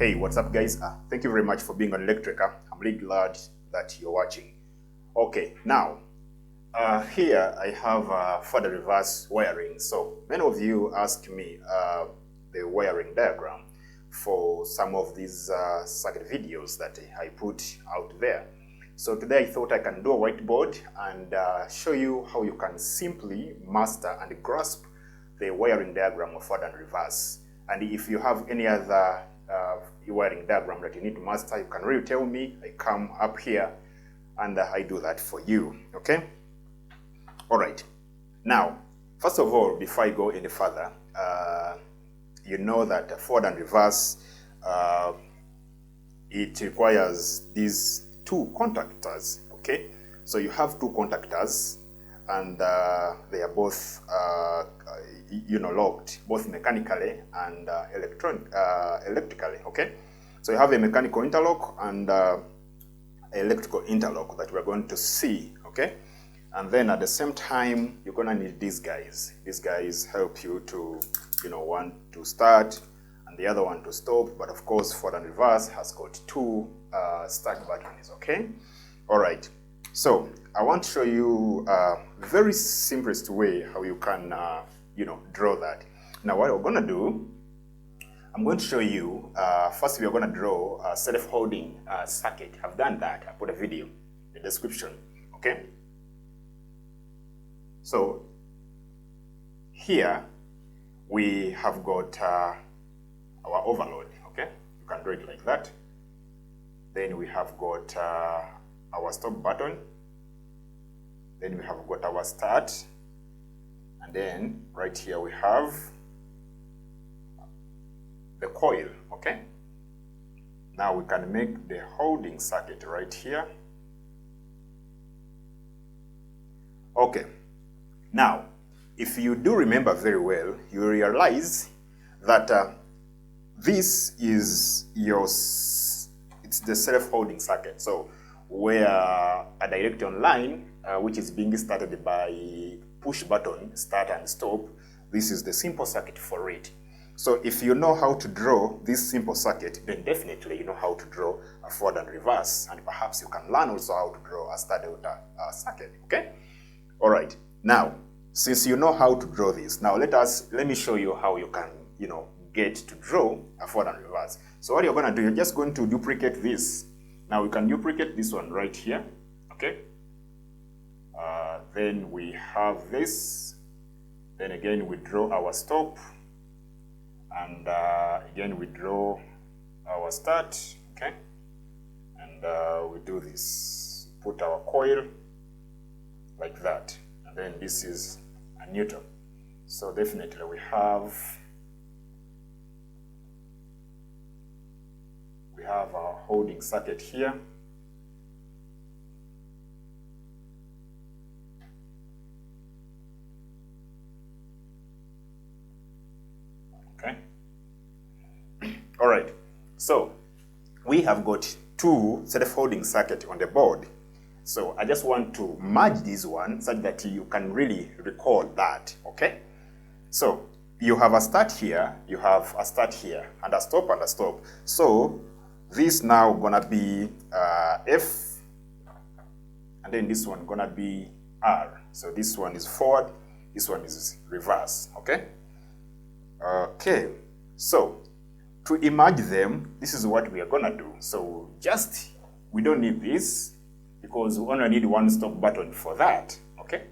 Hey, what's up guys? Thank you very much for being on Electreca. I'm really glad that you're watching. Okay, now here I have further reverse wiring. So many of you ask me the wiring diagram for some of these circuit videos that I put out there. So today I thought I can do a whiteboard and show you how you can simply master and grasp the wiring diagram of forward and reverse. And if you have any other wiring diagram that you need to master, you can really tell me. I come up here and I do that for you. Okay? All right. Now, first of all, before I go any further, you know that forward and reverse, it requires these two contactors. Okay? So you have two contactors, and they are both locked, both mechanically and electrically. Okay, so you have a mechanical interlock and electrical interlock that we're going to see. Okay, and then at the same time you're gonna need these guys. These guys help you to, one to start and the other one to stop. But of course, forward and reverse has got two start buttons. Okay, all right. So I want to show you a very simplest way how you can draw that. Now what we're going to do, I'm going to show you, first we're going to draw a self-holding circuit. I've done that. I put a video in the description. Okay. So here we have got our overload. Okay. You can draw it like that. Then we have got our stop button. Then we have got our start. And then right here we have the coil. Okay. Now we can make the holding circuit right here. Okay. Now, if you do remember very well, you realize that this is it's the self-holding circuit. So where a direct online, which is being started by push button, start and stop, this is the simple circuit for it. So if you know how to draw this simple circuit, then definitely you know how to draw a forward and reverse, and perhaps you can learn also how to draw a star delta circuit. Okay. All right. Now, since you know how to draw this, now let me show you how you can get to draw a forward and reverse. So what you're going to do, you're just going to duplicate this. Now we can duplicate this one right here. Okay. Then we have this. Then again we draw our stop, and again we draw our start. Okay. And we do this. Put our coil like that, and then this is a neutral. So definitely we have our holding circuit here. Okay. All right. So we have got two self-holding circuit on the board. So I just want to merge this one so that you can really recall that. Okay. So you have a start here, you have a start here, and a stop and a stop. So this now gonna be F, and then this one gonna be R. So this one is forward, this one is reverse. Okay. Okay. So to emerge them, this is what we are gonna do. So we don't need this because we only need one stop button for that. Okay.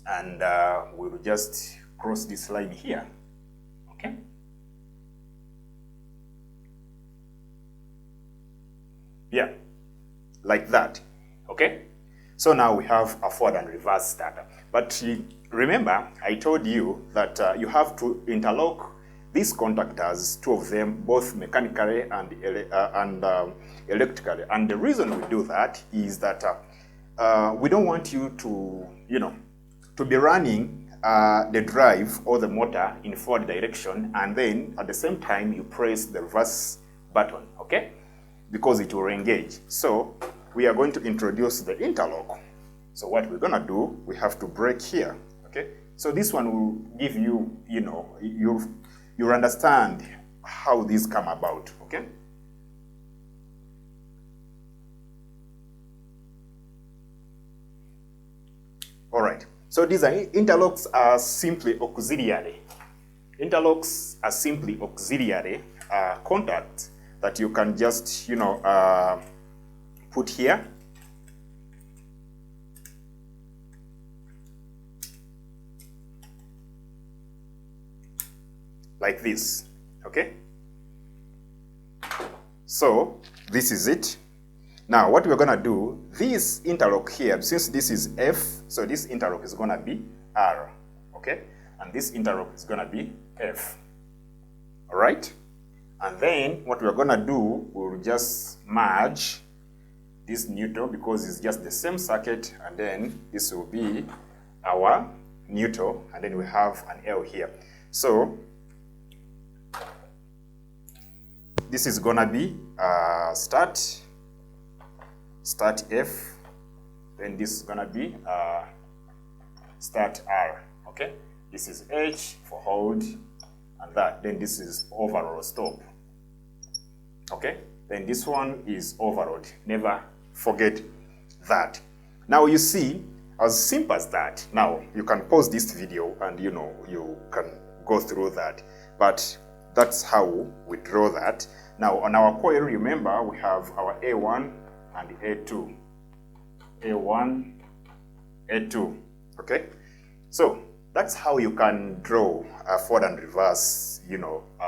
And we'll just cross this line here. Okay. Yeah, like that. Okay. So now we have a forward and reverse starter. But remember, I told you that you have to interlock these contactors, two of them, both mechanically and electrically. And the reason we do that is that we don't want you to be running the drive or the motor in forward direction, and then at the same time you press the reverse button. Okay. Because it will engage. So we are going to introduce the interlock. So what we're gonna do, we have to break here. Okay. So this one will give you, you understand how these come about, okay? All right, so these are interlocks are simply auxiliary. Interlocks are simply auxiliary contacts that you can just, put here. Like this, okay? So this is it. Now what we're gonna do, this interlock here, since this is F, so this interlock is gonna be R, okay? And this interlock is gonna be F, all right? And then what we're gonna do, we'll just merge this neutral because it's just the same circuit, and then this will be our neutral, and then we have an L here. So this is gonna be start F, then this is gonna be start R, okay? This is H for hold, and that, then this is overall stop, okay? Then this one is overload, never forget that. Now you see, as simple as that. Now you can pause this video and you can go through that, but that's how we draw that. Now on our coil, remember we have our A1 and A2. A1, A2, okay? So that's how you can draw a forward and reverse,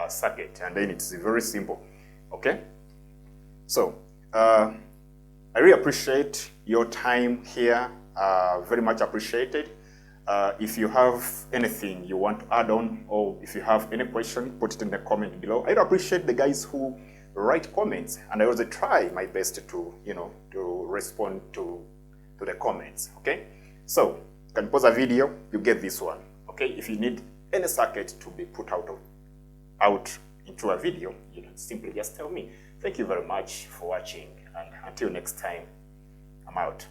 circuit, and then it's very simple, okay? So I really appreciate your time here, very much appreciated. If you have anything you want to add on, or if you have any question, put it in the comment below. I appreciate the guys who write comments, and I also try my best to, to respond to the comments, okay? So, you can pause a video, you get this one, okay? If you need any circuit to be put out into a video, simply just tell me. Thank you very much for watching, and until next time, I'm out.